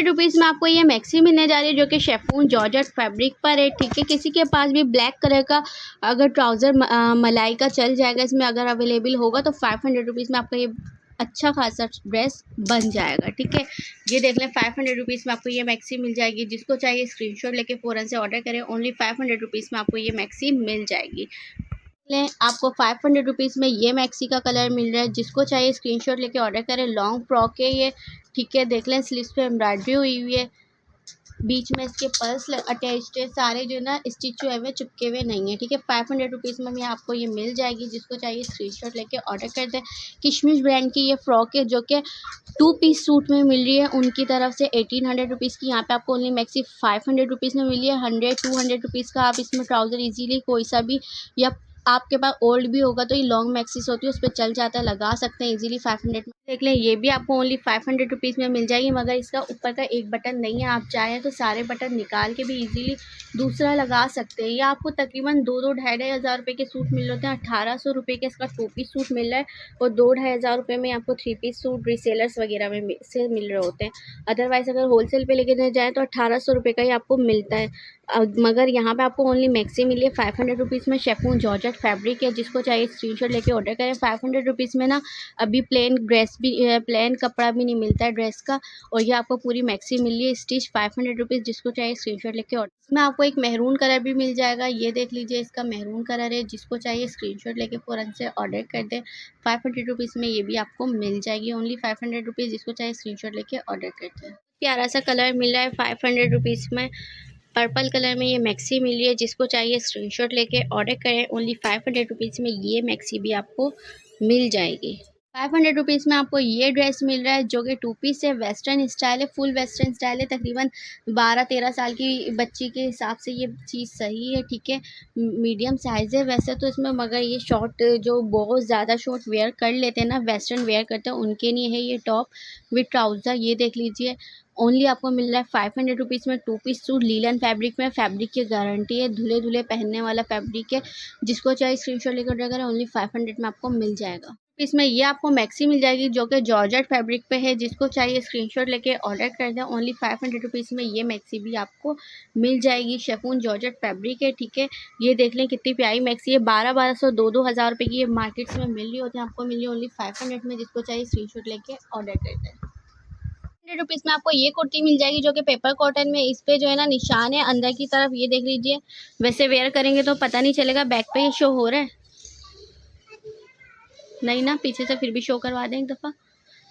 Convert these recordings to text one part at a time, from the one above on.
₹500 में आपको ये मैक्सी मिलने जा रही है जो कि शेफून जॉर्जेट फैब्रिक पर है। ठीक है, किसी के पास भी ब्लैक कलर का अगर ट्राउज़र मलाई का चल जाएगा, इसमें अगर अवेलेबल होगा तो ₹500 में आपका ये अच्छा खासा ड्रेस बन जाएगा। ठीक है, ये देख लें ₹500 में आपको ये मैक्सी मिल जाएगी। जिसको चाहिए स्क्रीनशॉट लेके फ़ौरन से ऑर्डर करें। ओनली ₹500 में आपको ये मैक्सी मिल जाएगी। लें आपको ₹500 में ये मैक्सी का कलर मिल रहा है। जिसको चाहिए स्क्रीनशॉट लेके ऑर्डर करें। लॉन्ग फ्रॉक है ये। ठीक है, देख लें स्लीव्स पे एम्ब्रॉयडरी हुई हुई है, बीच में इसके पर्स अटैच्ड है, सारे जो है ना स्टिच हुए हुए चिपके हुए नहीं है। ठीक है, ₹500 में आपको ये मिल जाएगी। जिसको चाहिए स्क्रीनशॉट लेके ऑर्डर कर दें। किशमिश ब्रांड की ये फ्रॉक है जो कि 2 पीस सूट में मिल रही है उनकी तरफ से ₹1800 की। यहाँ पे आपको ओनली मैक्सी ₹500 में मिली है। 100-200 का आप इसमें ट्राउज़र इजीली कोई सा भी, या आपके पास ओल्ड भी होगा तो ये लॉन्ग मैक्सीस होती है उस पर चल जाता है, लगा सकते हैं इजीली। 500 में देख लें, ये भी आपको ओनली ₹500 में मिल जाएगी, मगर इसका ऊपर का एक बटन नहीं है। आप चाहें तो सारे बटन निकाल के भी इजीली दूसरा लगा सकते हैं। ये आपको तकरीबन 2-2 ढाई हज़ार रुपये के सूट मिल रहे होते हैं। ₹1800 के इसका 2 पीस सूट मिल रहा है और 2-2.5 हज़ार रुपये में आपको 3 पीस सूट रीसेलर्स वगैरह में से मिल रहे होते हैं। अदरवाइज़ अगर होलसेल पे लेके जाएँ तो ₹1800 का ही आपको मिलता है। मगर यहाँ पे आपको ओनली मैक्सी मिली है ₹500 में। शेफून जॉर्जेट फैब्रिक है। जिसको चाहिए स्क्रीनशॉट लेके ऑर्डर करें। ₹500 में ना अभी प्लेन ड्रेस भी प्लेन कपड़ा भी नहीं मिलता है ड्रेस का, और ये आपको पूरी मैक्सी मिल रही है स्टिच। ₹500 जिसको चाहिए स्क्रीनशॉट लेके ऑर्डर। इसमें आपको एक मेहरून कलर भी मिल जाएगा। ये देख लीजिए, इसका मेहरून कलर है। जिसको चाहिए स्क्रीनशॉट लेके फ़ौरन से ऑर्डर कर दें। ₹500 में ये भी आपको मिल जाएगी। ओनली ₹500 जिसको चाहिए स्क्रीनशॉट लेके ऑर्डर करते हैं। प्यारा सा कलर मिल रहा है ₹500 में। पर्पल कलर में ये मैक्सी मिल रही है। जिसको चाहिए स्क्रीनशॉट लेके ऑर्डर करें। ओनली ₹500 में ये मैक्सी भी आपको मिल जाएगी। ₹500 में आपको ये ड्रेस मिल रहा है जो कि 2 पीस है, वेस्टर्न स्टाइल है, फुल वेस्टर्न स्टाइल है। तकरीबन 12-13 साल की बच्ची के हिसाब से ये चीज़ सही है। ठीक है, मीडियम साइज़ है वैसे तो इसमें, मगर ये शॉर्ट जो बहुत ज़्यादा शॉर्ट वेयर कर लेते हैं ना, वेस्टर्न वेयर करते हैं, उनके लिए है ये टॉप विद ट्राउज़र। ये देख लीजिए, ओनली आपको मिल रहा है ₹500 में। 2 पीस सूट लीलन फैब्रिक में। फैब्रिक की गारंटी है, धुले धुले पहनने वाला फैब्रिक है। जिसको चाहिए स्क्रीनशॉट लेकर ऑर्डर करें। ओनली 500 में आपको मिल जाएगा। इसमें ये आपको मैक्सी मिल जाएगी जो कि जॉर्जेट फैब्रिक पे है। जिसको चाहिए स्क्रीनशॉट लेके ऑर्डर कर दें। ओनली ₹500 में ये मैक्सी भी आपको मिल जाएगी। शेफून जॉर्जेट फैब्रिक है। ठीक है, ये देख लें कितनी प्यारी मैक्सी है। 1200 2-2 हज़ार रुपये की ये मार्केट्स में मिल रही होती है, आपको मिल रही है ओनली 500 में। जिसको चाहिए स्क्रीनशॉट लेके ऑर्डर कर दें। ₹100 में आपको ये कुर्ती मिल जाएगी जो कि पेपर कॉटन में। इस पे जो है ना निशान है अंदर की तरफ, ये देख लीजिए। वैसे वेयर करेंगे तो पता नहीं चलेगा, बैक पे ये शो हो रहा है नहीं ना, पीछे से फिर भी शो करवा दें एक दफ़ा।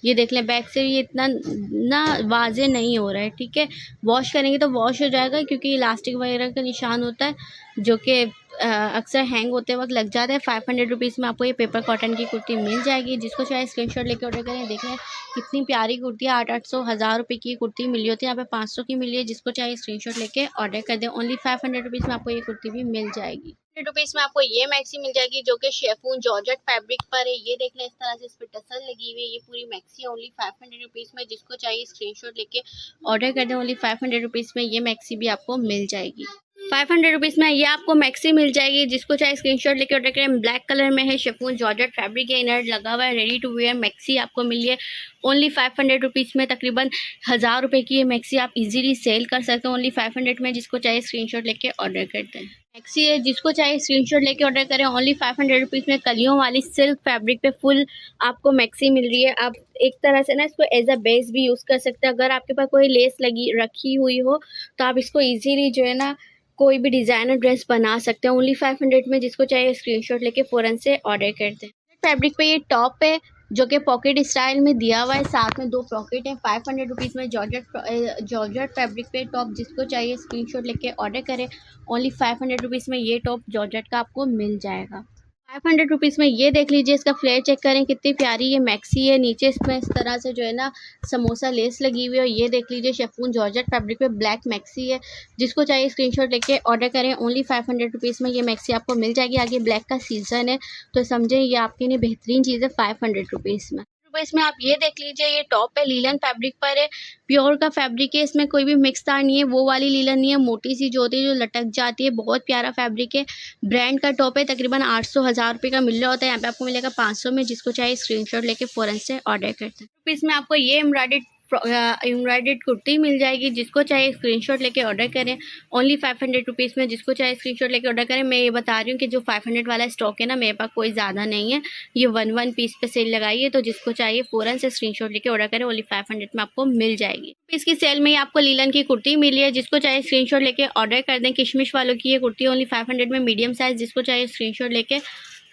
ये देख लें, बैक से ये इतना ना वाज़े नहीं हो रहा है। ठीक है, वॉश करेंगे तो वॉश हो जाएगा क्योंकि इलास्टिक वगैरह का निशान होता है जो कि अक्सर हैंग होते वक्त लग जाता है। ₹500 में आपको ये पेपर कॉटन की कुर्ती मिल जाएगी। जिसको चाहे स्क्रीनशॉट लेके ऑर्डर करें। देख लें कितनी प्यारी कुर्ती है। 800 हज़ार रुपये की कुर्ती मिली होती है, यहाँ पे 500 की मिली है। जिसको चाहिए स्क्रीनशॉट लेके ऑर्डर कर दें। ओनली ₹500 में आपको ये कुर्ती भी मिल जाएगी। ₹100 में आपको ये मैक्सी मिल जाएगी जो कि शेफून जॉर्जेट फैब्रिक पर है। ये देख लें, इस तरह से इस पर टसल लगी हुई है। ये पूरी मैक्सी ओनली ₹500 में। जिसको चाहिए स्क्रीनशॉट लेके ऑर्डर कर दें। ओनली ₹500 में ये मैक्सी भी आपको मिल जाएगी। ₹500 में ये आपको मैक्सी मिल जाएगी। जिसको चाहे स्क्रीनशॉट लेके ऑर्डर करें। ब्लैक कलर में है, शेफून जॉर्जेट फैब्रिक है, इनर लगा हुआ है, रेडी टू वेयर मैक्सी आपको मिली है ओनली ₹500 में। तकरीबन 1000 रुपये की ये मैक्सी आप इजीली सेल कर सकते हो ओनली 500 में। जिसको चाहिए स्क्रीनशॉट लेके ऑर्डर करते हैं। मैक्सी है, जिसको चाहिए स्क्रीनशॉट लेके ऑर्डर करें। ओनली ₹500 में कलियों वाली सिल्क फैब्रिक पे फुल आपको मैक्सी मिल रही है। आप एक तरह से ना इसको एज अ बेस भी यूज़ कर सकते हैं। अगर आपके पास कोई लेस लगी रखी हुई हो तो आप इसको ईजीली जो है ना कोई भी डिज़ाइनर ड्रेस बना सकते हैं ओनली 500 में। जिसको चाहिए स्क्रीनशॉट लेके फ़ौरन से ऑर्डर करते हैं। फैब्रिक पे ये टॉप है जो कि पॉकेट स्टाइल में दिया हुआ है, साथ में 2 पॉकेट है। ₹500 में जॉर्जेट फैब्रिक पे टॉप। जिसको चाहिए स्क्रीनशॉट लेके ऑर्डर करें। ओनली ₹500 में ये टॉप जॉर्जेट का आपको मिल जाएगा। ₹500 में ये देख लीजिए, इसका फ्लेयर चेक करें कितनी प्यारी ये मैक्सी है। नीचे इसमें इस तरह से जो है ना समोसा लेस लगी हुई है। और ये देख लीजिए, शेफून जॉर्जेट फैब्रिक पे ब्लैक मैक्सी है। जिसको चाहिए स्क्रीनशॉट लेके ऑर्डर करें। ओनली ₹500 में ये मैक्सी आपको मिल जाएगी। आगे ब्लैक का सीज़न है तो समझें ये आपके लिए बेहतरीन चीज़ है ₹500 में। इसमें आप ये देख लीजिए, ये टॉप है, लीलन फैब्रिक पर है, प्योर का फैब्रिक है। इसमें कोई भी मिक्स तार नहीं है, वो वाली लीलन नहीं है मोटी सी जो होती है जो लटक जाती है। बहुत प्यारा फैब्रिक है, ब्रांड का टॉप है। तकरीबन 800 हज़ार रुपये का मिल रहा होता है, यहाँ पे आपको मिलेगा 500 में। जिसको चाहिए स्क्रीनशॉट लेके फ़ौरन से ऑर्डर करते हैं। इसमें आपको ये एम्ब्रॉयडर्ड एम्ब्रॉयडर्ड कुर्ती मिल जाएगी। जिसको चाहिए स्क्रीनशॉट लेके ऑर्डर करें, ओनली 500 रुपीज़ में। जिसको चाहिए स्क्रीनशॉट लेके ऑर्डर करें। मैं ये बता रही हूँ कि जो 500 वाला स्टॉक है ना, मेरे पास कोई ज़्यादा नहीं है, ये 1 पीस पे सेल लगाई है। तो जिसको चाहिए फ़ौरन से स्क्रीनशॉट लेके ऑर्डर करें, ओनली 500 में आपको मिल जाएगी। इसकी सेल में आपको लीलन की कुर्ती मिली है। जिसको चाहिए स्क्रीनशॉट लेके ऑर्डर कर दें। किशमिश वालों की ये कुर्ती ओनली 500 में, मीडियम साइज़। जिसको चाहिए स्क्रीनशॉट लेके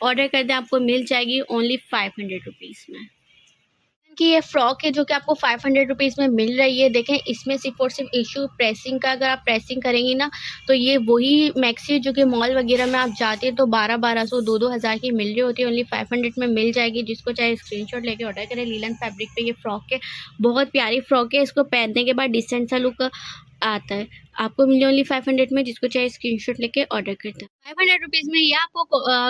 ऑर्डर कर दें, आपको मिल जाएगी ओनली 500 रुपीज़ में। कि ये फ्रॉक है जो कि आपको 500 रुपीज़ में मिल रही है। देखें, इसमें सिर्फ और सिर्फ इशू प्रेसिंग का, अगर आप प्रेसिंग करेंगी ना तो ये वही मैक्सी जो कि मॉल वगैरह में आप जाते हैं तो 1200 2 हज़ार की मिल रही होती है, ओनली 500 में मिल जाएगी। जिसको चाहे स्क्रीनशॉट लेके ऑर्डर करें। लीलन फैब्रिक पे ये फ्रॉक है, बहुत प्यारी फ्रॉक है। इसको पहनने के बाद डिसेंट सा लुक आता है। आपको मिल ओनली 500 में। जिसको चाहिए स्क्रीनशॉट लेके ऑर्डर करते हैं। 500 रुपीज़ में ये आपको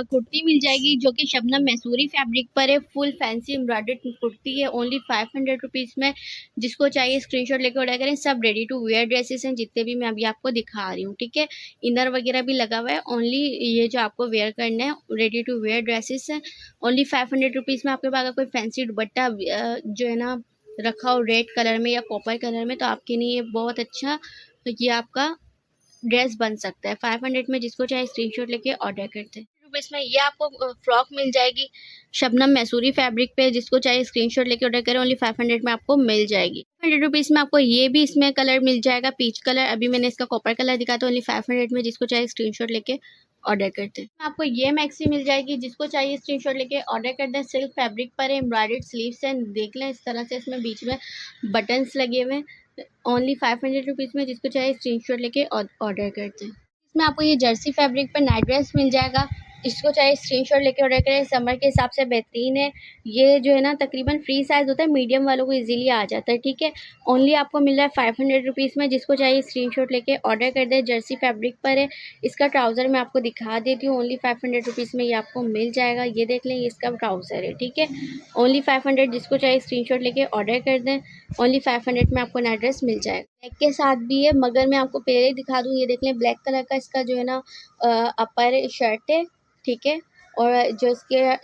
कुर्ती मिल जाएगी जो कि शबनम मैसूरी फैब्रिक पर है। फुल फैंसी एम्ब्रॉयडर्ड कुर्ती है, ओनली 500 रुपीज़ में। जिसको चाहिए स्क्रीनशॉट लेके ऑर्डर करें। सब रेडी टू वेयर ड्रेसेस हैं जितने भी मैं अभी आपको दिखा रही हूँ, ठीक है। इनर वगैरह भी लगा हुआ है, ओनली ये जो आपको वेयर करना है रेडी टू वेयर ड्रेसेस हैं, ओनली 500 रुपीज़ में। आपके पास अगर कोई फैंसी दुपट्टा जो है ना रखा हो रेड कलर में या कॉपर कलर में, तो आपके लिए ये बहुत अच्छा, तो ये आपका ड्रेस बन सकता है 500 में। जिसको चाहे स्क्रीनशॉट लेके ऑर्डर करते हैं। रुपीज़ में ये आपको फ्रॉक मिल जाएगी शबनम मैसूरी फैब्रिक पे। जिसको चाहे स्क्रीनशॉट लेके ऑर्डर करें, ओनली 500 में आपको मिल जाएगी। 500 रुपीज़ में आपको ये भी इसमें कलर मिल जाएगा, पीच कलर। अभी मैंने इसका कॉपर कलर दिखा, तो ओनली 500 में। जिसको चाहे स्क्रीनशॉट लेके ऑर्डर करते हैं। आपको ये मैक्सी मिल जाएगी। जिसको चाहिए स्क्रीनशॉट लेके ऑर्डर करते हैं। सिल्क फैब्रिक पर है, एम्ब्रॉयडर्ड स्लीव्स हैं, देख लें इस तरह से। इसमें बीच में बटन्स लगे हुए हैं, ओनली 500 रुपीज़ में। जिसको चाहिए स्क्रीनशॉट लेके ऑर्डर करते हैं। इसमें आपको ये जर्सी फैब्रिक पर नाइट ड्रेस मिल जाएगा। इसको चाहे स्क्रीनशॉट लेके ऑर्डर करें। समर के हिसाब से बेहतरीन है। ये जो है ना तकरीबन फ्री साइज़ होता है, मीडियम वालों को इजीली आ जाता है, ठीक है। ओनली आपको मिल रहा है 500 रुपीज़ में। जिसको चाहिए स्क्रीनशॉट लेके ऑर्डर कर दे। जर्सी फैब्रिक पर है। इसका ट्राउज़र मैं आपको दिखा देती हूँ, ओनली 500 रुपीज़ में ये आपको मिल जाएगा। ये देख लें, ये इसका ट्राउज़र है, ठीक है, ओनली 500। जिसको चाहिए स्क्रीनशॉट लेके ऑर्डर कर दें, ओनली 500 में आपको नाइट ड्रेस मिल जाएगा। ब्लैक के साथ भी है, मगर मैं आपको पहले दिखा दूँ। ये देख लें, ब्लैक कलर का इसका जो है ना अपर शर्ट है, ठीक है। और जो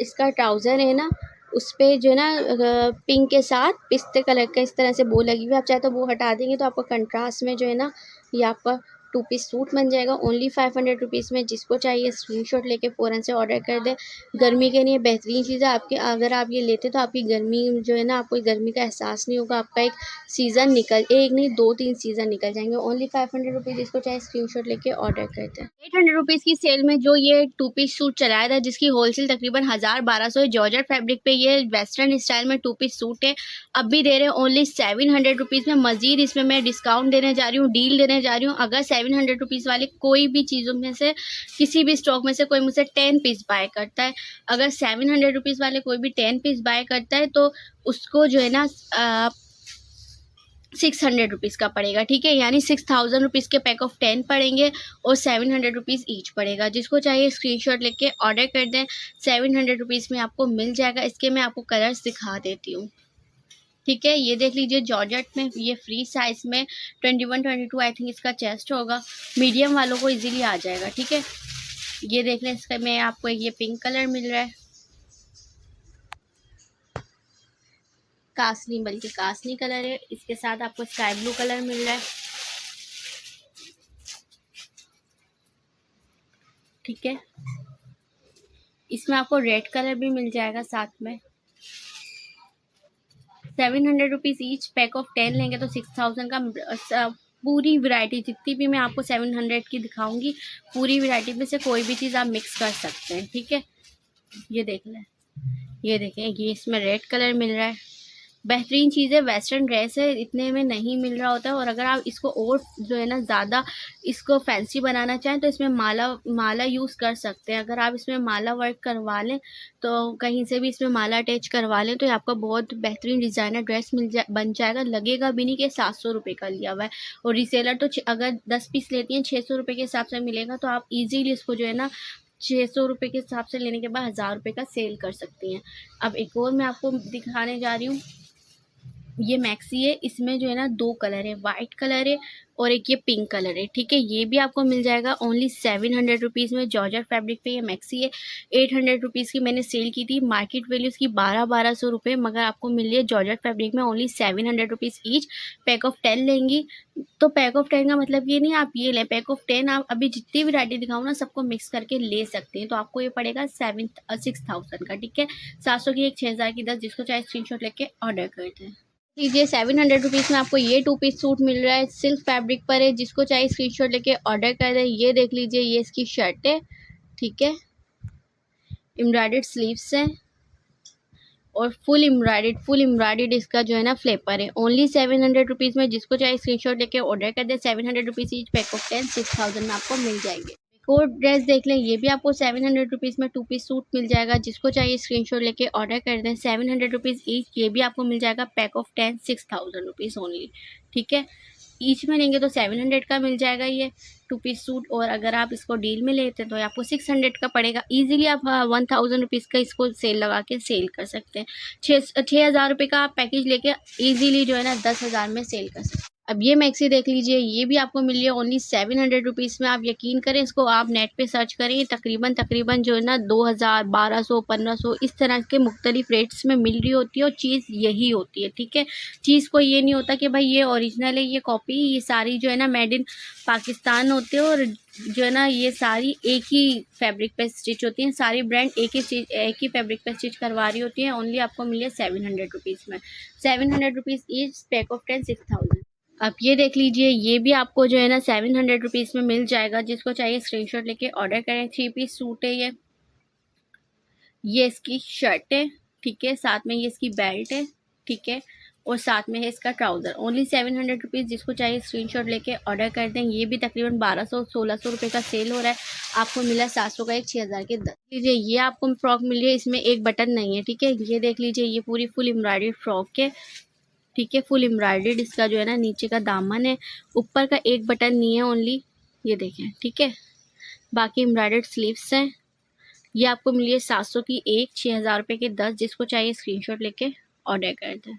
इसका ट्राउज़र है ना, उस पे जो है ना पिंक के साथ पिस्ते कलर का इस तरह से बो लगी हुई है। आप चाहे तो वो हटा देंगे तो आपको कंट्रास्ट में जो है ना ये आपका 2 पीस सूट बन जाएगा, ओनली 500 रुपीज़ में। जिसको चाहिए स्क्रीनशॉट लेके फ़ौरन से ऑर्डर कर दें। गर्मी के लिए बेहतरीन चीज़ है आपके, अगर आप ये लेते तो आपकी गर्मी जो है ना, आपको गर्मी का एहसास नहीं होगा। आपका एक सीज़न एक नहीं 2-3 सीज़न निकल जाएंगे, ओनली 500 रुपीज़। जिसको चाहे स्क्रीनशॉट लेके ऑर्डर करते हैं। 800 रुपीज़ की सेल में जो ये 2 पीस सूट चलाया था, जिसकी होलसेल तकरीबन 1000-1200 है, जॉर्जेट फैब्रिक पे ये वेस्टर्न स्टाइल में 2 पीस सूट है। अब भी दे रहे हैं ओनली 700 रुपीज़ में। मज़ीद इसमें मैं डिस्काउंट देने जा रही हूँ, डील देने जा रही हूँ। अगर 700 रुपीज़ वाले कोई भी चीज़ों में से, किसी भी स्टॉक में से कोई मुझसे 10 पीस बाय करता है, अगर 700 रुपीज़ वाले कोई भी 10 पीस बाय करता है, तो उसको जो है ना 600 रुपीज़ का पड़ेगा, ठीक है। यानी 6000 रुपीज़ के पैक ऑफ 10 पड़ेंगे और 700 रुपीज़ ईच पड़ेगा। जिसको चाहिए स्क्रीनशॉट लेके ऑर्डर कर दें, 700 रुपीज़ में आपको मिल जाएगा। इसके मैं आपको कलर्स दिखा देती हूँ, ठीक है। ये देख लीजिए, जॉर्जेट में ये फ्री साइज़ में 21-22 आई थिंक इसका चेस्ट होगा, मीडियम वालों को इजीली आ जाएगा, ठीक है। ये देख लें, इसका मैं आपको ये पिंक कलर मिल रहा है, कासनी, बल्कि कासनी कलर है। इसके साथ आपको स्काई ब्लू कलर मिल रहा है, ठीक है। इसमें आपको रेड कलर भी मिल जाएगा साथ में। 700 रुपीज़ ईच, पैक ऑफ 10 लेंगे तो 6000 का। पूरी वैरायटी जितनी भी मैं आपको 700 की दिखाऊंगी, पूरी वैरायटी में से कोई भी चीज़ आप मिक्स कर सकते हैं, ठीक है। ये देख लें, ये देखें, ये इसमें रेड कलर मिल रहा है। बेहतरीन चीज़ है, वेस्टर्न ड्रेस है, इतने में नहीं मिल रहा होता है। और अगर आप इसको और जो है ना ज़्यादा इसको फैंसी बनाना चाहें तो इसमें माला यूज़ कर सकते हैं। अगर आप इसमें माला वर्क करवा लें, तो कहीं से भी इसमें माला अटैच करवा लें, तो आपका बहुत बेहतरीन डिज़ाइनर ड्रेस बन जाएगा। लगेगा भी नहीं कि 700 रुपये का लिया हुआ है। और रीसेलर तो अगर 10 पीस लेती हैं 600 रुपये के हिसाब से मिलेगा, तो आप ईजीली इसको जो है ना 600 रुपये के हिसाब से लेने के बाद 1000 रुपये का सेल कर सकती हैं। अब एक और मैं आपको दिखाने जा रही हूँ, ये मैक्सी है, इसमें जो है ना 2 कलर है, वाइट कलर है और एक ये पिंक कलर है, ठीक है। ये भी आपको मिल जाएगा ओनली 700 रुपीज़ में। जॉर्जेट फैब्रिक पे ये मैक्सी है, 800 रुपीज़ की मैंने सेल की थी, मार्केट वैल्यू इसकी 1200 रुपये, मगर आपको मिल रही है जॉर्जेट फैब्रिक में only 700 rupees each. Pack of 10 लेंगी तो पैक ऑफ 10 का मतलब ये नहीं आप ये लें, पैक ऑफ 10 आप अभी जितनी वैरायटी दिखाऊँ ना सबको मिक्स करके ले सकते हैं, तो आपको ये पड़ेगा 6000 का, ठीक है। 700 की एक, 6000 की 10, जिसको चाहे स्क्रीनशॉट लेके ऑर्डर करते हैं। लीजिए 700 रुपीज़ में आपको ये 2 पीस सूट मिल रहा है, सिल्क फैब्रिक पर है, जिसको चाहिए स्क्रीनशॉट लेके ऑर्डर कर दें। ये देख लीजिए, ये इसकी शर्ट है, ठीक है, एम्ब्रॉयडर्ड स्लीव्स है और फुल एम्ब्रॉयडर्ड इसका जो है ना फ्लेपर है। ओनली 700 रुपीज़ में, जिसको चाहिए स्क्रीनशॉट लेके ऑर्डर कर दे। 700 रुपीज़ ईच, पैक ऑफ 10, 6000 में आपको मिल जाएंगे। एक और ड्रेस देख लें, ये भी आपको 700 रुपीज़ में 2 पीस सूट मिल जाएगा, जिसको चाहिए स्क्रीनशॉट लेके ऑर्डर कर दें। 700 रुपीज़ ईच, ये भी आपको मिल जाएगा, पैक ऑफ 10, 6000 रुपीज़ ओनली, ठीक है। ईच में लेंगे तो 700 का मिल जाएगा ये 2 पीस सूट, और अगर आप इसको डील में लेते हैं तो आपको 600 का पड़ेगा। ईजिली आप 1000 रुपीज़ का इसको सेल लगा के सेल कर सकते हैं। 6000 रुपये का आप पैकेज लेके ईजिली जो है ना 10,000 में सेल कर सकते हैं। अब ये मैक्सी देख लीजिए, ये भी आपको मिल रही है ओनली 700 रुपीज़ में। आप यकीन करें, इसको आप नेट पे सर्च करें, तकरीबन जो है ना 2000, 1200, 1500 इस तरह के मुख्तलिफ रेट्स में मिल रही होती है, और चीज़ यही होती है, ठीक है। चीज़ को ये नहीं होता कि भाई ये ओरिजिनल है, ये कॉपी, ये सारी जो है ना मेड इन पाकिस्तान होते हैं, और जो है ना ये सारी एक ही फैब्रिक पे स्टिच होती हैं, सारी ब्रांड एक ही फैब्रिक पे स्टिच करवा रही होती हैं। ओनली आपको मिले 700 रुपीज़ में, 700 रुपीज़ ईच, पैक ऑफ 10, 6000। अब ये देख लीजिए, ये भी आपको जो है ना 700 रुपीज़ में मिल जाएगा, जिसको चाहिए स्क्रीनशॉट लेके ऑर्डर करें। 3 पीस सूट है ये इसकी शर्ट है, ठीक है, साथ में ये इसकी बेल्ट है, ठीक है, और साथ में है इसका ट्राउज़र। ओनली 700 रुपीज़, जिसको चाहिए स्क्रीनशॉट लेके ऑर्डर कर दें। ये भी तकरीबन 1200-1600 रुपये का सेल हो रहा है, आपको मिला 700 का एक, 6000 के 10। लीजिए, ये आपको फ्रॉक मिल रही है, इसमें एक बटन नहीं है, ठीक है। ये देख लीजिए, ये पूरी फुल एम्ब्रॉयडरी फ्रॉक है, ठीक है, फुल एम्ब्रॉयडर्ड इसका जो है ना नीचे का दामन है, ऊपर का एक बटन नहीं है ओनली, ये देखें, ठीक है। बाकी एम्ब्रॉयडर्ड स्लीव्स हैं। ये आपको मिली है 700 की एक, 6000 रुपये के 10, जिसको चाहिए स्क्रीनशॉट लेके ऑर्डर कर दें।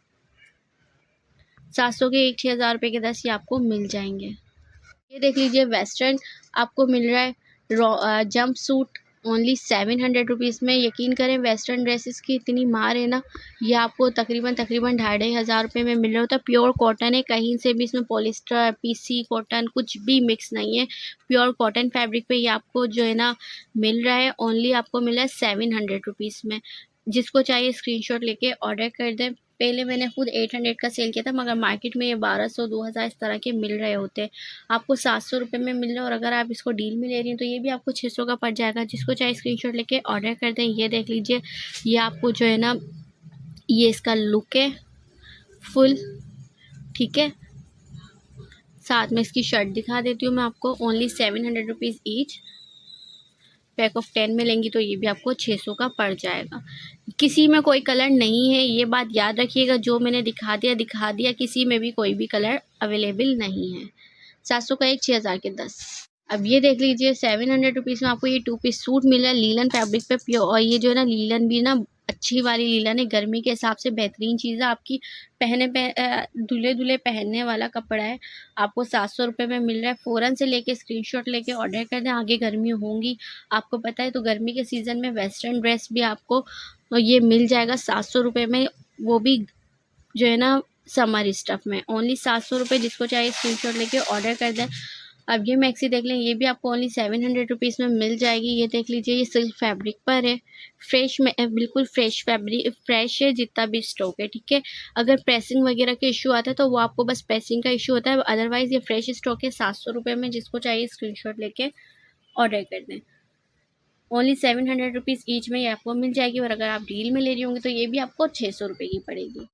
700 के एक, 6000 रुपये के 10 ये आपको मिल जाएंगे। ये देख लीजिए, वेस्टर्न आपको मिल रहा है जंप सूट ओनली 700 रुपीज़ में। यकीन करें, वेस्टर्न ड्रेसेस की इतनी मार है ना, ये आपको तकरीबन 2,500 रुपये में मिल रहा होता है। प्योर कॉटन है, कहीं से भी इसमें पॉलिस्टर, पीसी कॉटन कुछ भी मिक्स नहीं है, प्योर कॉटन फैब्रिक पे ये आपको जो है ना मिल रहा है। ओनली आपको मिला है 700 रुपीज़ में, जिसको चाहिए स्क्रीनशॉट लेके ऑर्डर कर दें। पहले मैंने खुद 800 का सेल किया था, मगर मार्केट में ये 1200, 2000 इस तरह के मिल रहे होते हैं, आपको 700 रुपये में मिल रहा है। और अगर आप इसको डील में ले रही हैं तो ये भी आपको 600 का पड़ जाएगा, जिसको चाहे स्क्रीनशॉट लेके ऑर्डर कर दें। ये देख लीजिए, ये आपको जो है ना ये इसका लुक है फुल, ठीक है। साथ में इसकी शर्ट दिखा देती हूँ मैं आपको, only 700 rupees each, pack of 10 में लेंगी तो ये भी आपको 600 का पड़ जाएगा। किसी में कोई कलर नहीं है, ये बात याद रखिएगा, जो मैंने दिखा दिया, किसी में भी कोई भी कलर अवेलेबल नहीं है। 700 का एक, 6000 के 10। अब ये देख लीजिए, 700 रुपीज़ में आपको ये 2 पीस सूट मिला है लीलन फैब्रिक पे प्योर, और ये जो है ना लीलन भी ना अच्छी वाली लीलन है, गर्मी के हिसाब से बेहतरीन चीज़ है, आपकी दूल्हे दूल्हे पहनने वाला कपड़ा है। आपको 700 रुपये में मिल रहा है। फ़ौरन से लेके स्क्रीनशॉट लेके ऑर्डर कर दें, आगे गर्मी होंगी, आपको पता है, तो गर्मी के सीज़न में वेस्टर्न ड्रेस भी आपको ये मिल जाएगा 700 रुपये में, वो भी जो है ना समर स्टफ़ में। ओनली 700 रुपये, जिसको चाहिए स्क्रीनशॉट लेके ऑर्डर कर दें। अब ये मैक्सी देख लें, ये भी आपको ओनली 700 रुपीज़ में मिल जाएगी। ये देख लीजिए, ये सिल्क फैब्रिक पर है, फ्रेश में बिल्कुल फ्रेश फैब्रिक, फ्रेश है जितना भी स्टॉक है, ठीक है। अगर प्रेसिंग वगैरह का इशू आता है तो वो आपको बस प्रेसिंग का इशू होता है, अदरवाइज़ ये फ्रेश स्टॉक है। 700 रुपये में, जिसको चाहिए स्क्रीनशॉट लेके ऑर्डर कर दें। ओनली 700 रुपीज़ ईच में ये आपको मिल जाएगी, और अगर आप डील में ले रही होंगी तो ये भी आपको 600 रुपये की पड़ेगी।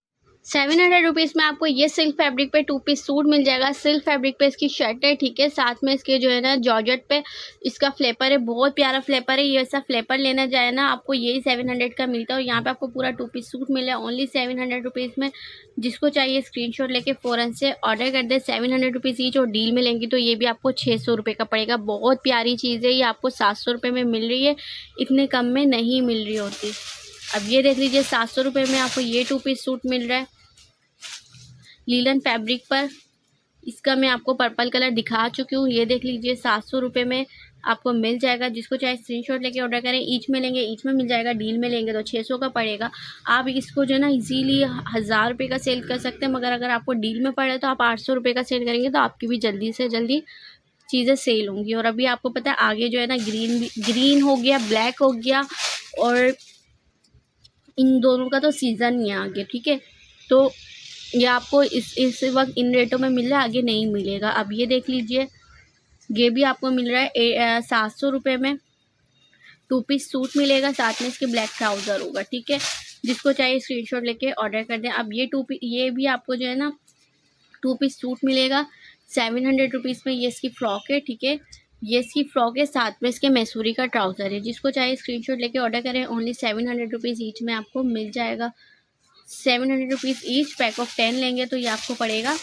700 रुपीज़ में आपको ये सिल्क फैब्रिक पे 2 पीस सूट मिल जाएगा। सिल्क फैब्रिक पे इसकी शर्ट है, ठीक है, साथ में इसके जो है ना जॉर्जेट पे इसका फ्लेपर है, बहुत प्यारा फ्लेपर है। ये ऐसा फ्लेपर लेना जाए ना, आपको यही 700 का मिलता है, और यहाँ पे आपको पूरा 2 पीस सूट मिला है ओनली 700 रुपीज़ में। जिसको चाहिए स्क्रीनशॉट लेके फ़ौरन से ऑर्डर कर दे। 700 रुपीज़ ईच, और डील में लेंगी तो ये भी आपको 600 रुपये का पड़ेगा। बहुत प्यारी चीज़ है, ये आपको 700 रुपये में मिल रही है, इतने कम में नहीं मिल रही होती। अब ये देख लीजिए, 700 रुपये में आपको ये 2 पीस सूट मिल रहा है, लीलन फैब्रिक पर। इसका मैं आपको पर्पल कलर दिखा चुकी हूँ। ये देख लीजिए 700 रुपये में आपको मिल जाएगा। जिसको चाहे स्क्रीनशॉट लेके ऑर्डर करें। ईच में लेंगे ईच में मिल जाएगा, डील में लेंगे तो 600 का पड़ेगा। आप इसको जो है ना इजीली 1000 रुपये का सेल कर सकते हैं, मगर अगर आपको डील में पड़े तो आप 800 रुपये का सेल करेंगे तो आपकी भी जल्दी से जल्दी चीज़ें सेल होंगी। और अभी आपको पता है आगे जो है ना ग्रीन हो गया, ब्लैक हो गया, और इन दोनों का तो सीज़न ही है आगे, ठीक है। तो ये आपको इस वक्त इन रेटों में मिल रहा है, आगे नहीं मिलेगा। अब ये देख लीजिए, ये भी आपको मिल रहा है 700 रुपये में। 2 पीस सूट मिलेगा, साथ में इसके ब्लैक ट्राउज़र होगा, ठीक है। जिसको चाहिए स्क्रीनशॉट लेके ऑर्डर कर दें। अब ये भी आपको जो है ना 2 पीस सूट मिलेगा 700 रुपीज़ में। ये इसकी फ़्रॉक है, ठीक है। ये इसकी फ़्रॉक है, साथ में इसके मैसूरी का ट्राउज़र है। जिसको चाहिए स्क्रीनशॉट लेके ऑर्डर करें। ओनली 700 रुपीज़ ईच में आपको मिल जाएगा। 700 रुपीज़ ईच। पैक ऑफ 10 लेंगे तो ये आपको पड़ेगा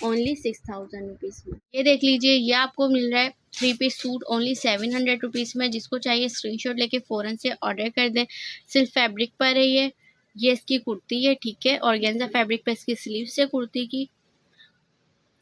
ओनली 6000 रुपीज़ में। ये देख लीजिए, ये आपको मिल रहा है 3 पीस सूट ओनली 700 रुपीज़ में। जिसको चाहिए स्क्रीनशॉट लेके फ़ौरन से ऑर्डर कर दें। सिल्क फैब्रिक पर है ये इसकी कुर्ती है, ठीक है। ऑर्गेन्जा फैब्रिक पर इसकी स्लीव्स है कुर्ती की,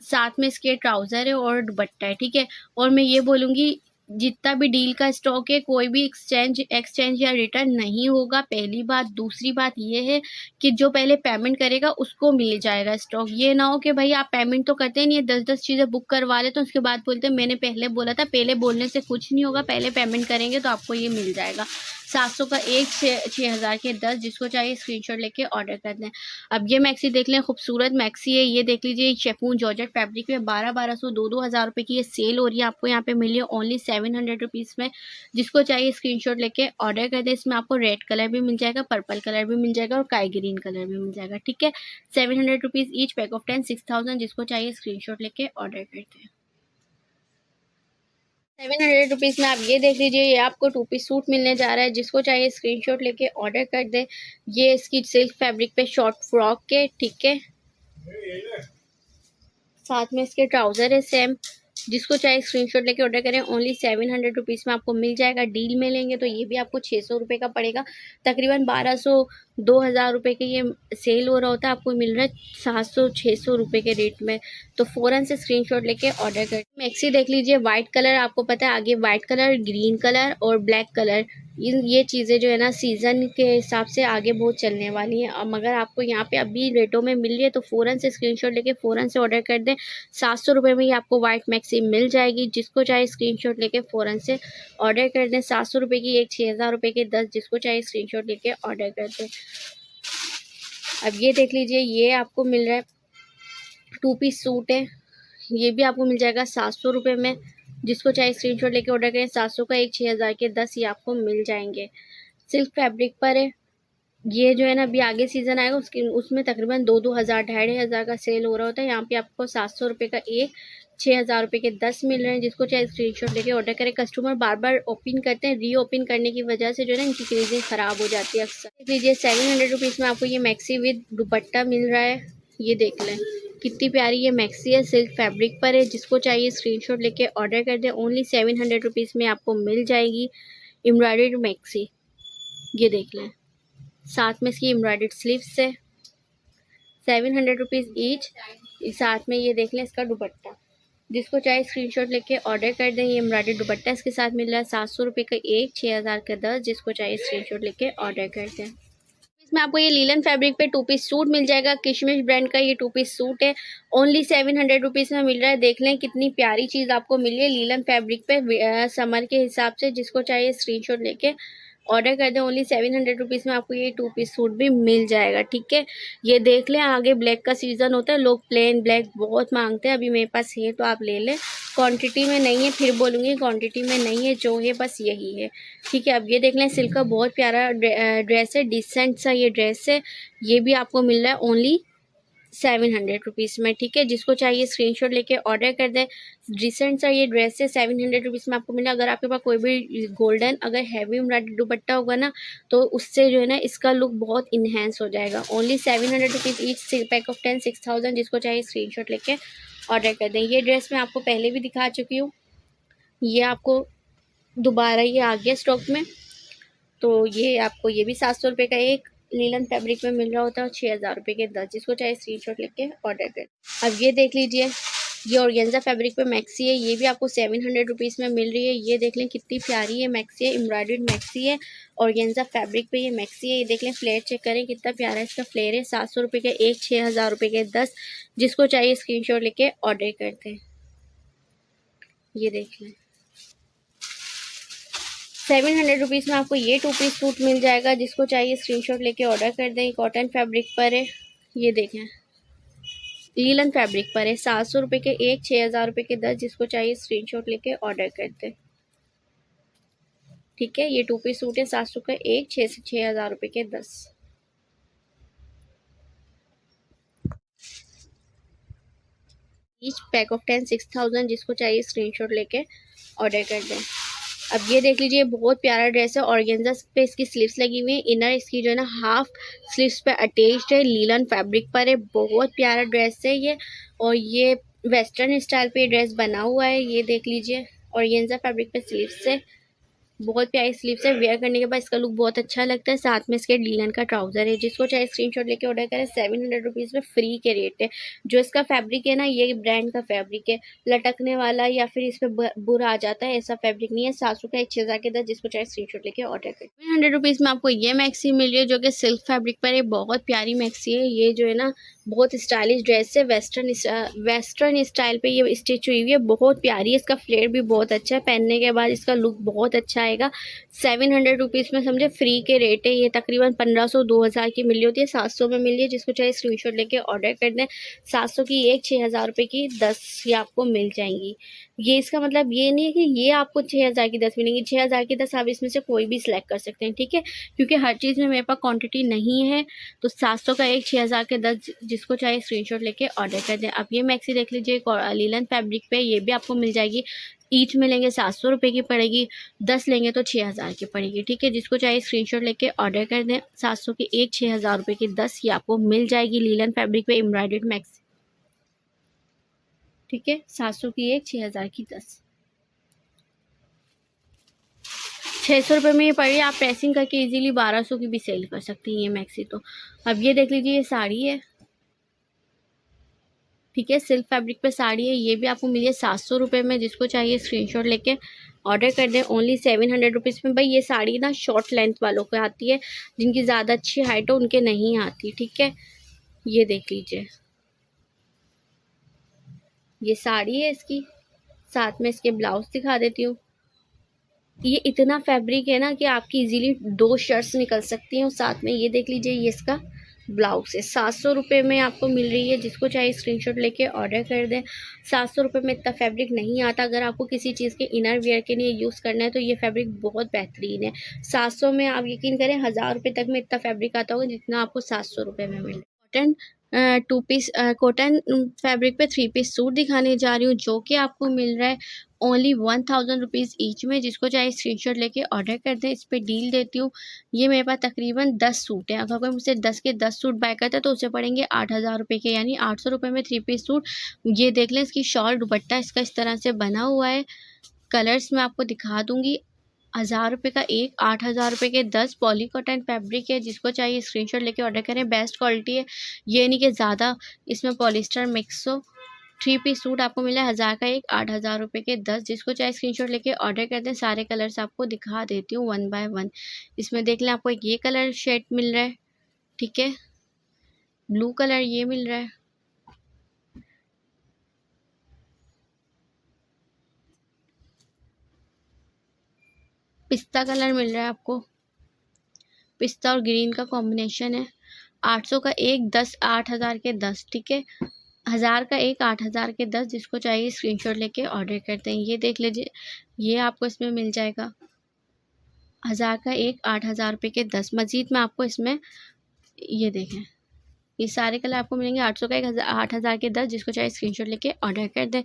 साथ में इसके ट्राउज़र है और दुपट्टा है, ठीक है। और मैं ये बोलूँगी, जितना भी डील का स्टॉक है कोई भी एक्सचेंज या रिटर्न नहीं होगा, पहली बात। दूसरी बात ये है कि जो पहले पेमेंट करेगा उसको मिल जाएगा स्टॉक। ये ना हो कि भाई आप पेमेंट तो करते नहीं है, 10-10 चीज़ें बुक करवा लेते तो उसके बाद बोलते हैं मैंने पहले बोला था। पहले बोलने से कुछ नहीं होगा, पहले पेमेंट करेंगे तो आपको ये मिल जाएगा। 700 का एक, 6000 के 10। जिसको चाहिए स्क्रीनशॉट लेके ऑर्डर कर दें। अब ये मैक्सी देख लें, खूबसूरत मैक्सी है। ये देख लीजिए, शिफॉन जॉर्जेट फैब्रिक में 1200 2 हज़ार रुपये की ये सेल हो रही है। आपको यहाँ पे मिली है ओनली 700 रुपीज़ में। जिसको चाहिए स्क्रीनशॉट लेके ऑर्डर कर दें। इसमें आपको रेड कलर भी मिल जाएगा, पर्पल कलर भी मिल जाएगा और काई ग्रीन कलर भी मिल जाएगा, ठीक है। 700 रुपीज़ ईच। Pack of 10 6000। जिसको चाहिए स्क्रीनशॉट लेके ऑर्डर करते हैं। 700 रुपीज़ में आप ये देख लीजिए, ये आपको 2 पीस सूट मिलने जा रहा है। जिसको चाहिए स्क्रीनशॉट लेके ऑर्डर कर दे। ये इसकी सिल्क फैब्रिक पे शॉर्ट फ्रॉक के, ठीक है। साथ में इसके ट्राउज़र है सेम। जिसको चाहे स्क्रीनशॉट लेके ऑर्डर करें। ओनली 700 रुपीज़ में आपको मिल जाएगा। डील में लेंगे तो ये भी आपको 600 रुपये का पड़ेगा। तकरीबन 1200 2000 रुपये के ये सेल हो रहा होता है, आपको मिल रहा है 700-600 रुपये के रेट में। तो फ़ौरन से स्क्रीनशॉट लेके ऑर्डर करें। मैक्सी देख लीजिए, वाइट कलर आपको पता है, आगे वाइट कलर, ग्रीन कलर और ब्लैक कलर, ये चीज़ें जो है ना सीज़न के हिसाब से आगे बहुत चलने वाली हैं। मगर आपको यहाँ पे अभी रेटों में मिल रही है तो फ़ौरन से स्क्रीनशॉट लेके फ़ौरन से ऑर्डर कर दें। 700 रुपये में ही आपको वाइट मैक्सी मिल जाएगी। जिसको चाहे स्क्रीनशॉट लेके फ़ौरन से ऑर्डर कर दें। 700 रुपये की एक, 6000 रुपये के 10। जिसको चाहे स्क्रीनशॉट लेके ऑर्डर कर दें। अब ये देख लीजिए, ये आपको मिल रहा है 2 पीस सूट है। ये भी आपको मिल जाएगा 700 रुपये में। जिसको चाहे स्क्रीनशॉट लेके ऑर्डर करें। 700 का एक, 6000 के 10 ये आपको मिल जाएंगे। सिल्क फैब्रिक पर है। ये जो है ना अभी आगे सीज़न आएगा उसमें तकरीबन 2-2 हज़ार, 2,500 का सेल हो रहा होता है। यहाँ पे आपको 700 रुपये का एक, 6000 रुपये के 10 मिल रहे हैं। जिसको चाहे स्क्रीनशॉट लेके ऑर्डर करें। कस्टमर बार बार ओपन करते हैं, रीओपन करने की वजह से जो है ना इनकी क्रीजिंग ख़राब हो जाती है अक्सर। देख लीजिए, 700 रुपीज़ में आपको ये मैक्सी विद दुपट्टा मिल रहा है। ये देख लें कितनी प्यारी ये मैक्सी है, सिल्क फैब्रिक पर है। जिसको चाहिए स्क्रीनशॉट लेके ऑर्डर कर दें। ओनली 700 रुपीज़ में आपको मिल जाएगी एम्ब्रॉयडर्ड मैक्सी। ये देख लें, साथ में इसकी एम्ब्रॉयडर्ड स्लीव्स है। 700 रुपीज़ ईच। साथ में ये देख लें इसका दुपट्टा। जिसको चाहे स्क्रीनशॉट लेके ऑर्डर कर दें। ये एम्ब्रॉयडर्ड दुपट्टा इसके साथ मिल रहा है। 700 रुपये का एक, 6000 का 10। जिसको चाहिए स्क्रीनशॉट लेके ऑर्डर कर दें। इसमें आपको ये लीलन फैब्रिक पे 2 पीस सूट मिल जाएगा। किशमिश ब्रांड का ये 2 पीस सूट है। ओनली 700 रुपीज़ में मिल रहा है। देख लें कितनी प्यारी चीज़ आपको मिली है लीलन फैब्रिक पे समर के हिसाब से। जिसको चाहिए स्क्रीनशॉट लेके ऑर्डर कर दें। ओनली 700 रुपीज़ में आपको ये 2 पीस सूट भी मिल जाएगा, ठीक है। ये देख लें, आगे ब्लैक का सीज़न होता है, लोग प्लेन ब्लैक बहुत मांगते हैं। अभी मेरे पास है तो आप ले लें। क्वांटिटी में नहीं है, फिर बोलूँगी क्वांटिटी में नहीं है, जो है बस यही है, ठीक है। अब ये देख लें, सिल्क का बहुत प्यारा ड्रेस है, डिसेंट सा ये ड्रेस है। ये भी आपको मिल रहा है ओनली 700 रुपीज़ में, ठीक है। जिसको चाहिए स्क्रीनशॉट लेके ऑर्डर कर दें। डिसेंट सा ये ड्रेस है, 700 रुपीज़ में आपको मिला। अगर आपके पास कोई भी गोल्डन अगर हैवी एम्ब्रॉयडरी दुपट्टा होगा ना तो उससे जो है ना इसका लुक बहुत इन्हेंस हो जाएगा। Only 700 rupees each. Pack of 10 6000। जिसको चाहिए स्क्रीनशॉट लेके ऑर्डर कर दें। ये ड्रेस मैं आपको पहले भी दिखा चुकी हूँ, ये आपको दोबारा ये आ गया स्टॉक में। तो ये आपको ये भी 700 रुपये का एक, लीलन फैब्रिक में मिल रहा होता है और 6,000 रुपये के 10, जिसको चाहे स्क्रीनशॉट लेके ऑर्डर कर। अब ये देख लीजिए, ये ऑर्गेन्जा फैब्रिक पे मैक्सी है, ये भी आपको 700 रुपीज़ में मिल रही है। ये देख लें कितनी प्यारी है मैक्सी है, एम्ब्रॉयडर्ड मैक्सी है, ऑर्गेन्जा फैब्रिक पे ये मैक्सी है। ये देख लें फ्लेयर चेक करें कितना प्यारा है इसका फ्लेयर है। 700 रुपये के एक, 6,000 रुपये के 10, जिसको चाहिए स्क्रीनशॉट लेके ऑर्डर करते हैं। ये देख लें 700 रुपीज़ में आपको ये 2 पीस सूट मिल जाएगा, जिसको चाहिए स्क्रीनशॉट लेके ऑर्डर कर दें। कॉटन फैब्रिक पर है, ये देखें लीलन फैब्रिक पर है। 700 रुपये के एक, 6,000 रुपये के 10, जिसको चाहिए स्क्रीनशॉट लेके ऑर्डर कर दें। ठीक है, ये 2 पीस सूट है, 700 का एक, 6 से 6,000 रुपये के 10। ईच पैक ऑफ 10 6,000, जिसको चाहिए स्क्रीनशॉट लेके ऑर्डर कर दें। अब ये देख लीजिए बहुत प्यारा ड्रेस है, ऑर्गेन्जा पे इसकी स्लीव्स लगी हुई है, इनर इसकी जो है ना हाफ स्लीव्स पे अटैच्ड है, लीलन फैब्रिक पर है। बहुत प्यारा ड्रेस है ये, और ये वेस्टर्न स्टाइल पे ड्रेस बना हुआ है। ये देख लीजिए ऑर्गेन्जा फैब्रिक पे स्लीव्स है, बहुत प्यारी स्लीव्स है। वेयर करने के बाद इसका लुक बहुत अच्छा लगता है। साथ में इसके लीलन का ट्राउजर है, जिसको चाहे स्क्रीनशॉट लेके ऑर्डर करें। 700 रुपीज़ में फ्री के रेट है। जो इसका फैब्रिक है ना, ये ब्रांड का फैब्रिक है, लटकने वाला या फिर इस पर बुरा आ जाता है ऐसा फैब्रिक नहीं है। 700 का एक, 6,000 के 10, जिसको चाहे स्क्रीनशॉट लेके ऑर्डर करें। 700 रुपीज़ में आपको ये मैक्सी मिल रही है, जो कि सिल्क फैब्रिक पर है। बहुत प्यारी मैक्सी है ये, जो है ना बहुत स्टाइलिश ड्रेस है, वेस्टर्न स्टाइल पे ये स्टिच हुई हुई है, बहुत प्यारी है। इसका फ्लेयर भी बहुत अच्छा है, पहनने के बाद इसका लुक बहुत अच्छा आएगा। 700 रुपीज़ में समझे फ्री के रेट है। ये तकरीबन 1,500-2,000 की मिल रही होती है, 700 में मिल रही है, जिसको चाहे स्क्रीनशॉट लेके ऑर्डर कर दें। 700 की एक, 6,000 रुपये की 10 ये आपको मिल जाएंगी। ये इसका मतलब ये नहीं है कि ये आपको 6,000 की 10 मिलेंगी। 6,000 की 10 आप इसमें से कोई भी सिलेक्ट कर सकते हैं, ठीक है, क्योंकि हर चीज़ में मेरे पास क्वांटिटी नहीं है। तो 700 का एक, 6,000 के 10, जिसको चाहे स्क्रीनशॉट लेके ऑर्डर कर दें। अब ये मैक्सी देख लीजिए लीलन फैब्रिक पे, ये भी आपको मिल जाएगी। ईच में लेंगे 700 रुपये की पड़ेगी, 10 लेंगे तो 6,000 की पड़ेगी, ठीक है, जिसको चाहे स्क्रीनशॉट लेके ऑर्डर कर दें। 700 की एक, 6,000 रुपये की 10 ये आपको मिल जाएगी लीलन फैब्रिक पे एम्ब्रॉयडर्ड मैक्सी। ठीक है, 700 की एक, 6,000 की 10, 600 रुपये में ये पड़ी। आप प्रेसिंग करके इजीली 1,200 की भी सेल कर सकते हैं ये मैक्सी तो। अब ये देख लीजिए, ये साड़ी है, ठीक है, सिल्क फैब्रिक पे साड़ी है, ये भी आपको मिली है 700 रुपये में, जिसको चाहिए स्क्रीनशॉट लेके ऑर्डर कर दें। ओनली 700 रुपीज़ में। भाई ये साड़ी ना शॉर्ट लेंथ वालों को आती है, जिनकी ज़्यादा अच्छी हाइट हो उनके नहीं आती, ठीक है। ये देख लीजिए, ये साड़ी है इसकी, साथ में इसके ब्लाउज दिखा देती हूँ। ये इतना फैब्रिक है ना कि आपकी इजीली 2 शर्ट्स निकल सकती हैं। और साथ में ये देख लीजिए, ये इसका ब्लाउज है। 700 रुपये में आपको मिल रही है, जिसको चाहे स्क्रीनशॉट लेके ऑर्डर कर दें। 700 रुपये में इतना फैब्रिक नहीं आता। अगर आपको किसी चीज़ के इनर वेयर के लिए यूज़ करना है तो ये फैब्रिक बहुत बेहतरीन है। 700 में आप यकीन करें 1,000 रुपये तक में इतना फैब्रिक आता होगा जितना आपको 700 रुपये में मिले। कॉटन 2 पीस कॉटन फैब्रिक पे 3 पीस सूट दिखाने जा रही हूँ, जो कि आपको मिल रहा है ओनली 1,000 रुपीज़ ईच में, जिसको चाहे स्क्रीनशॉट लेके ऑर्डर कर दें। इस पर डील देती हूँ। ये मेरे पास तकरीबन 10 सूट हैं। अगर कोई मुझसे 10 के 10 सूट बाय करता है तो उसे पड़ेंगे 8,000 रुपये के, यानी 800 रुपये में 3 पीस सूट। ये देख लें, इसकी शॉल दुपट्टा इसका इस तरह से बना हुआ है। कलर्स मैं आपको दिखा दूँगी। 1,000 रुपये का एक, 8,000 रुपये के 10, पॉली कॉटन फैब्रिक है, जिसको चाहिए स्क्रीनशॉट लेके ऑर्डर करें। बेस्ट क्वालिटी है, ये नहीं कि ज़्यादा इसमें पॉलिस्टर मिक्स हो। 3 पीस सूट आपको मिला है 1,000 का एक, 8,000 रुपये के 10, जिसको चाहे स्क्रीनशॉट लेके ऑर्डर कर दें। सारे कलर्स आपको दिखा देती हूँ 1 बाय 1। इसमें देख लें, आपको एक ये कलर शेड मिल रहा है, ठीक है, ब्लू कलर ये मिल रहा है, पिस्ता कलर मिल रहा है आपको, पिस्ता और ग्रीन का कॉम्बिनेशन है। 800 का एक, 10, 8,000 के 10, ठीक है, 1,000 का एक, 8,000 के 10, जिसको चाहिए स्क्रीनशॉट लेके ऑर्डर करते हैं। ये देख लीजिए, ये आपको इसमें मिल जाएगा 1,000 का एक, 8,000 रुपये के 10। मज़ीद में आपको इसमें ये देखें, ये सारे कलर आपको मिलेंगे 800 का एक, 8,000 के 10, जिसको चाहे स्क्रीनशॉट लेके ऑर्डर कर दें।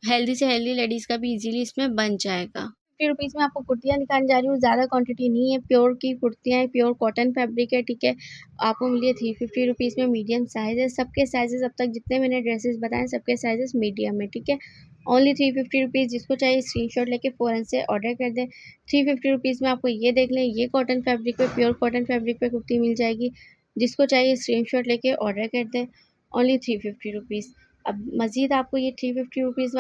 हेल्दी से हेल्दी लेडीज़ का भी इजीली इसमें बन जाएगा। 50 रुपीज़ में आपको कुर्तियाँ दिखाने जा रही हूँ। ज़्यादा क्वांटिटी नहीं है, प्योर की कुर्तियाँ हैं, प्योर कॉटन फैब्रिक है, ठीक है। आपको मिली है 350 रुपीज़ में, मीडियम साइज़ है। सबके साइज़ेस अब तक जितने मैंने ड्रेसेस बताए सबके साइज़ेस मीडियम है, ठीक है। Only 350 rupees. जिसको चाहिए स्क्रीनशॉट लेके फ़ौरन से ऑर्डर कर दें। 350 रुपीज़ में आपको ये देख लें, ये कॉटन फैब्रिक पे, प्योर कॉटन फैब्रिक पे कुर्ती मिल जाएगी। जिसको चाहिए स्क्रीनशॉट लेके ऑर्डर कर दें। Only 350 rupees. अब मज़ीद आपको ये 350 रुपीज़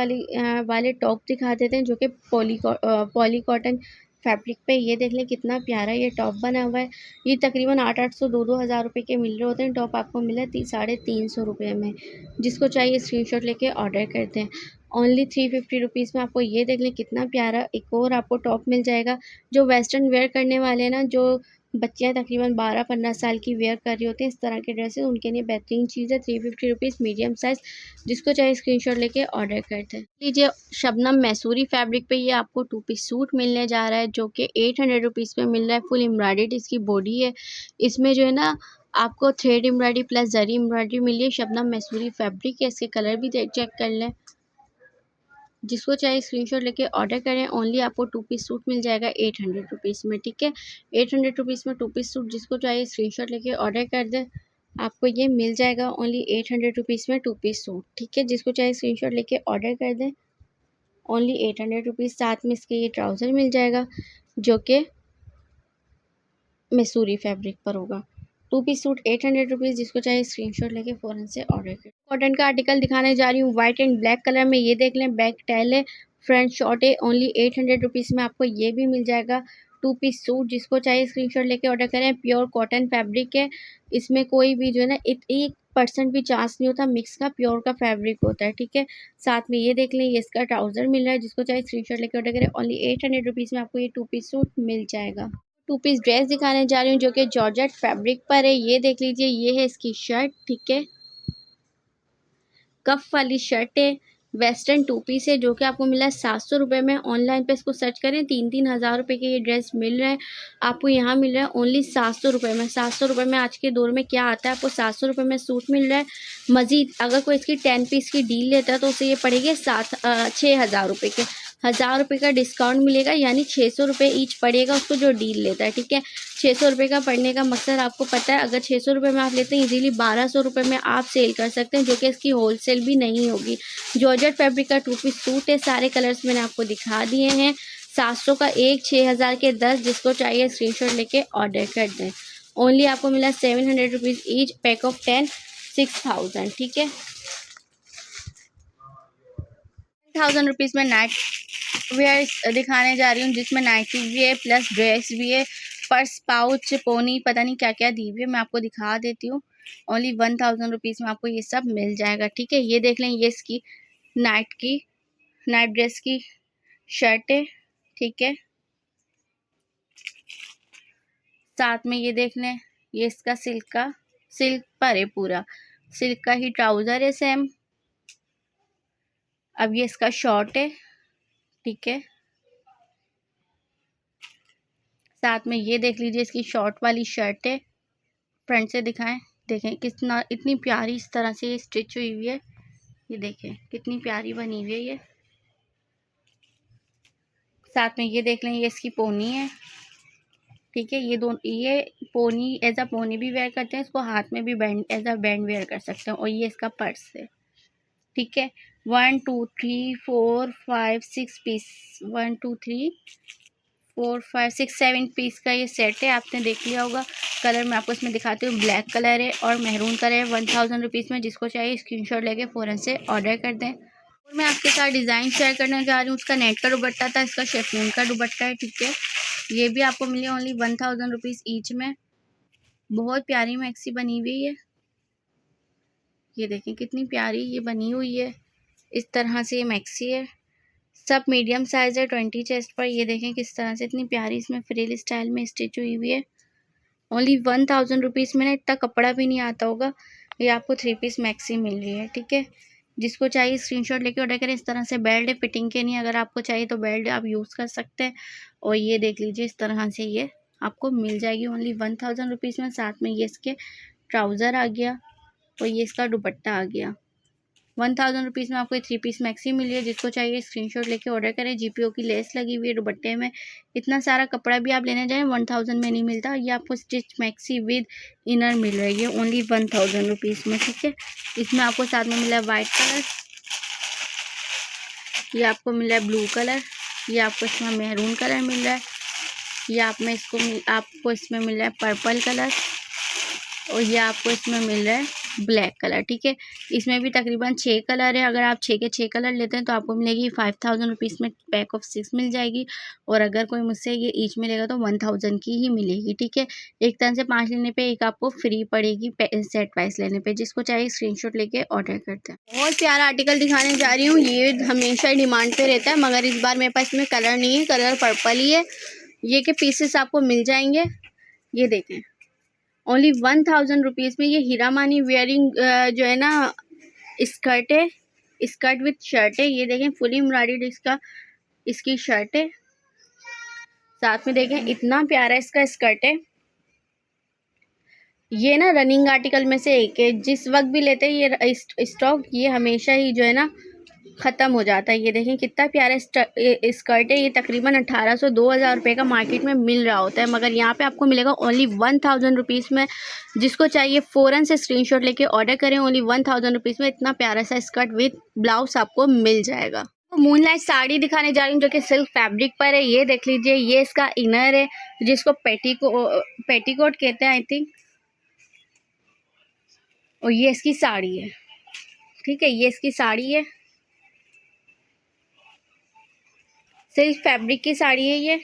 वाले टॉप दिखा देते हैं, जो कि पॉली कॉटन फैब्रिक पे। ये देख लें कितना प्यारा ये टॉप बना हुआ है। ये तकरीबन 800 दो हज़ार रुपये के मिल रहे होते हैं। टॉप आपको मिला 350 रुपये में। जिसको चाहिए स्क्रीनशॉट लेके ऑर्डर करते हैं। ओनली 350 रुपीज़ में आपको ये देख लें कितना प्यारा एक और आपको टॉप मिल जाएगा। जो वेस्टर्न वेयर करने वाले हैं ना, जो बच्चियाँ तकरीबन 12-15 साल की वेयर कर रही होती हैं इस तरह के ड्रेसेस, उनके लिए बेहतरीन चीज़ है। 350 रुपीज़ मीडियम साइज़। जिसको चाहिए स्क्रीनशॉट लेके ऑर्डर करते हैं। लीजिए शबनम मैसूरी फैब्रिक पे ये आपको 2 पीस सूट मिलने जा रहा है, जो कि 800 रुपीज़ में मिल रहा है। फुल एम्ब्रॉयडर्ड इसकी बॉडी है। इसमें जो है ना आपको थ्रेड एम्ब्रॉयडरी प्लस जरी एम्ब्रॉयडरी मिली है। शबनम मैसूरी फैब्रिक है। इसके कलर भी चेक कर लें। जिसको चाहिए स्क्रीनशॉट लेके ऑर्डर करें। ओनली आपको 2 पीस सूट मिल जाएगा 800 रुपीज़ में, ठीक है। 800 रुपीज़ में 2 पीस सूट जिसको चाहिए स्क्रीनशॉट लेके ऑर्डर कर दें। आपको ये मिल जाएगा ओनली 800 रुपीज़ में 2 पीस सूट, ठीक है। जिसको चाहिए स्क्रीनशॉट लेके ऑर्डर कर दें। Only 800 rupees. साथ में इसके ये ट्राउज़र मिल जाएगा, जो कि मैसूरी फैब्रिक पर होगा। 2 पीस सूट 800 रुपीज़। जिसको चाहिए स्क्रीनशॉट लेके फ़ौरन से ऑर्डर करें। कॉटन का आर्टिकल दिखाने जा रही हूँ, वाइट एंड ब्लैक कलर में। ये देख लें, बैक टैल है, फ्रंट शॉर्ट है। ओनली 800 रुपीज़ में आपको ये भी मिल जाएगा 2 पीस सूट। जिसको चाहिए स्क्रीनशॉट लेके ऑर्डर करें। प्योर कॉटन फैब्रिक है। इसमें कोई भी जो है ना 1% भी चांस नहीं होता मिक्स का, प्योर का फैब्रिक होता है, ठीक है। साथ में ये देख लें, ये इसका ट्राउज़र मिल रहा है। जिसको चाहिए स्क्रीनशॉट लेके ऑर्डर करें। ओनली 800 रुपीज़ में आपको ये 2 पीस सूट मिल जाएगा। 2 पीस ड्रेस दिखाने जा रही हूँ, जो कि जॉर्जेट फैब्रिक पर है। ये देख लीजिए, ये है इसकी शर्ट, ठीक है। कफ वाली शर्ट है, वेस्टर्न 2 पीस है, जो कि आपको मिला है 700 रुपये में। ऑनलाइन पे इसको सर्च करें, 3-3 हज़ार रुपये के ये ड्रेस मिल रहे हैं आपको। यहाँ मिल रहा है ओनली 700 रुपये में। 700 रुपये में आज के दौर में क्या आता है, आपको 700 रुपये में सूट मिल रहा है। मज़ीद अगर कोई इसकी 10 पीस की डील लेता है तो उसे ये पड़ेगी 6,000 रुपये के। 1,000 रुपये का डिस्काउंट मिलेगा, यानी 600 रुपये ईच पड़ेगा उसको जो डील लेता है, ठीक है। 600 रुपये का पड़ने का मकसद आपको पता है। अगर 600 रुपये में आप लेते हैं, इजीली 1200 रुपये में आप सेल कर सकते हैं, जो कि इसकी होलसेल भी नहीं होगी। जॉर्जेट फैब्रिक का 2 पीस सूट है। सारे कलर्स मैंने आपको दिखा दिए हैं। 700 का एक, 6,000 के 10। जिसको चाहिए स्क्रीनशॉट लेके ऑर्डर कर दें। ओनली आपको मिला 700 रुपीज़ ईच, पैक ऑफ 10, 6000, ठीक है। 1000 रुपीज़ में नाइट वेयर दिखाने जा रही हूँ, जिसमें नाइटी भी है प्लस ड्रेस भी है। पर्स, पाउच, पोनी, पता नहीं क्या क्या दी हुई है, मैं आपको दिखा देती हूँ। ओनली 1000 रुपीज़ में आपको ये सब मिल जाएगा, ठीक है। ये देख लें, ये इसकी नाइट ड्रेस की शर्ट है, ठीक है। साथ में ये देख लें, ये इसका सिल्क पर है, पूरा सिल्क का ही ट्राउज़र है सेम। अब ये इसका शॉर्ट है, ठीक है। साथ में ये देख लीजिए, इसकी शॉर्ट वाली शर्ट है। फ्रंट से दिखाएं, देखें कितना, इतनी प्यारी इस तरह से ये स्टिच हुई हुई है। ये देखें कितनी प्यारी बनी हुई है ये। साथ में ये देख लें, ये इसकी पोनी है, ठीक है। ये पोनी एज अ पोनी भी वेयर करते हैं, इसको हाथ में भी एज अ बैंड वेयर कर सकते हैं। और ये इसका पर्स है, ठीक है। 1 2 3 4 5 6 पीस, 1 2 3 4 5 6 7 पीस का ये सेट है। आपने देख लिया होगा। कलर मैं आपको इसमें दिखाती हूँ, ब्लैक कलर है और मैरून कलर है। 1000 रुपीज़ में। जिसको चाहिए स्क्रीनशॉट लेके फ़ौरन से ऑर्डर कर दें। और मैं आपके साथ डिज़ाइन शेयर करने जा रही हूँ। उसका नेट का दुपट्टा था, इसका शेफून का दुपट्टा है, ठीक है। ये भी आपको मिली ओनली 1000 रुपीज़ ईच में। बहुत प्यारी मैक्सी बनी हुई है। ये देखें कितनी प्यारी ये बनी हुई है। इस तरह से ये मैक्सी है, सब मीडियम साइज़ है, 20 चेस्ट पर। ये देखें किस तरह से इतनी प्यारी इसमें फ्रिल स्टाइल में स्टिच हुई हुई है। ओनली 1000 रुपीज़ में ना इतना कपड़ा भी नहीं आता होगा। ये आपको 3 पीस मैक्सी मिल रही है, ठीक है। जिसको चाहिए स्क्रीनशॉट लेके ऑर्डर करें। इस तरह से बेल्ट है, फिटिंग के नहीं, अगर आपको चाहिए तो बेल्ट आप यूज़ कर सकते हैं। और ये देख लीजिए, इस तरह से ये आपको मिल जाएगी ओनली 1000 रुपीज़ में। साथ में ये इसके ट्राउज़र आ गया और ये इसका दुपट्टा आ गया। 1000 रुपीज़ में आपको 3 पीस मैक्सी मिली है। जिसको चाहिए स्क्रीनशॉट लेके ऑर्डर करें। जीपीओ की लेस लगी हुई है दुपट्टे में। इतना सारा कपड़ा भी आप लेने जाएं 1000 में नहीं मिलता। ये आपको स्टिच मैक्सी विद इनर मिल रही है ओनली 1000 रुपीज़ में, ठीक है। इसमें आपको साथ में मिला है वाइट कलर, ये आपको मिल रहा है ब्लू कलर, ये आपको इसमें मैरून कलर मिल रहा है, ये आपको इसमें मिल रहा है पर्पल कलर, और ये आपको इसमें मिल रहा है ब्लैक कलर। ठीक है, इसमें भी तकरीबन 6 कलर है। अगर आप 6 के 6 कलर लेते हैं तो आपको मिलेगी 5000 रुपीज़ में पैक ऑफ 6 मिल जाएगी, और अगर कोई मुझसे ये ईच मिलेगा तो 1000 की ही मिलेगी। ठीक है, एक तरह से 5 लेने पे एक आपको फ्री पड़ेगी सेट वाइज लेने पे। जिसको चाहिए स्क्रीनशॉट लेके ऑर्डर करते हैं। बहुत प्यारा आर्टिकल दिखाने जा रही हूँ, ये हमेशा डिमांड पे रहता है, मगर इस बार मेरे पास में कलर नहीं है, कलर पर्पल ही है। ये के पीसेस आपको मिल जाएंगे, ये देखें ओनली 1000 रुपीज़ में। ये हीरा मानी वेयरिंग जो है ना स्कर्ट है, स्कर्ट विथ शर्ट है। ये देखें फुली एम्ब्रॉयडर्ड इसकी शर्ट है, साथ में देखें इतना प्यारा इसका स्कर्ट है। ये ना रनिंग आर्टिकल में से एक है, जिस वक्त भी लेते हैं ये स्टॉक ये हमेशा ही जो है ना ख़त्म हो जाता है। ये देखें कितना प्यारा स्कर्ट है। ये तकरीबन 1800-2000 रुपये का मार्केट में मिल रहा होता है, मगर यहाँ पे आपको मिलेगा ओनली 1000 रुपीज़ में। जिसको चाहिए फ़ौरन से स्क्रीनशॉट लेके ऑर्डर करें। ओनली 1000 रुपीज़ में इतना प्यारा सा स्कर्ट विथ ब्लाउज आपको मिल जाएगा। मूनलाइट साड़ी दिखाने जा रही हूँ जो कि सिल्क फैब्रिक पर है। ये देख लीजिए, ये इसका इनर है जिसको पेटीकोट कहते हैं आई थिंक, और ये इसकी साड़ी है। ठीक है, ये इसकी साड़ी है, सिल्क फैब्रिक की साड़ी है ये।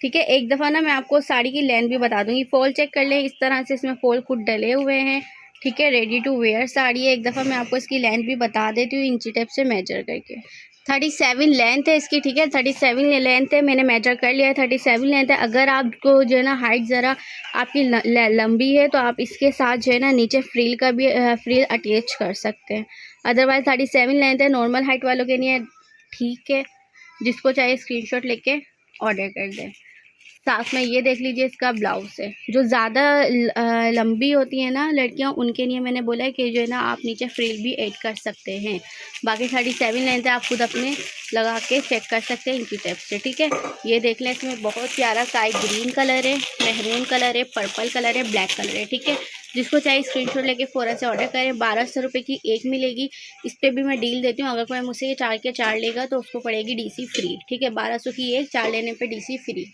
ठीक है, एक दफ़ा ना मैं आपको साड़ी की लेंथ भी बता दूंगी। फॉल चेक कर ले, इस तरह से इसमें फॉल खुद डले हुए हैं। ठीक है, रेडी टू वेयर साड़ी है। एक दफ़ा मैं आपको इसकी लेंथ भी बता देती हूँ इंची टेप से मेजर करके। 37 लेंथ है इसकी। ठीक है, 37 लेंथ है, मैंने मेजर कर लिया है, 37 लेंथ है। अगर आपको जो है ना हाइट ज़रा आपकी लंबी है तो आप इसके साथ जो है ना नीचे फ्रिल का भी फ्रिल अटैच कर सकते हैं। अदरवाइज़ 37 लेंथ है, नॉर्मल हाइट वालों के लिए। ठीक है, जिसको चाहिए स्क्रीनशॉट लेके ऑर्डर कर दें। साथ में ये देख लीजिए इसका ब्लाउज है। जो ज़्यादा लंबी होती है ना लड़कियां, उनके लिए मैंने बोला है कि जो है ना आप नीचे फ्रिल भी ऐड कर सकते हैं। बाकी 37 लेंथ है, आप खुद अपने लगा के चेक कर सकते हैं इनकी टेप से। ठीक है, ये देख लें, इसमें बहुत प्यारा स्काई ग्रीन कलर है, मैरून कलर है, पर्पल कलर है, ब्लैक कलर है। ठीक है, जिसको चाहिए स्क्रीनशॉट लेके फ़ौरन से ऑर्डर करें। 1200 रुपये की एक मिलेगी। इस पर भी मैं डील देती हूँ, अगर कोई मुझसे ये 4 के 4 लेगा तो उसको पड़ेगी DC फ्री। ठीक है, 1200 की एक, 4 लेने पे DC फ्री।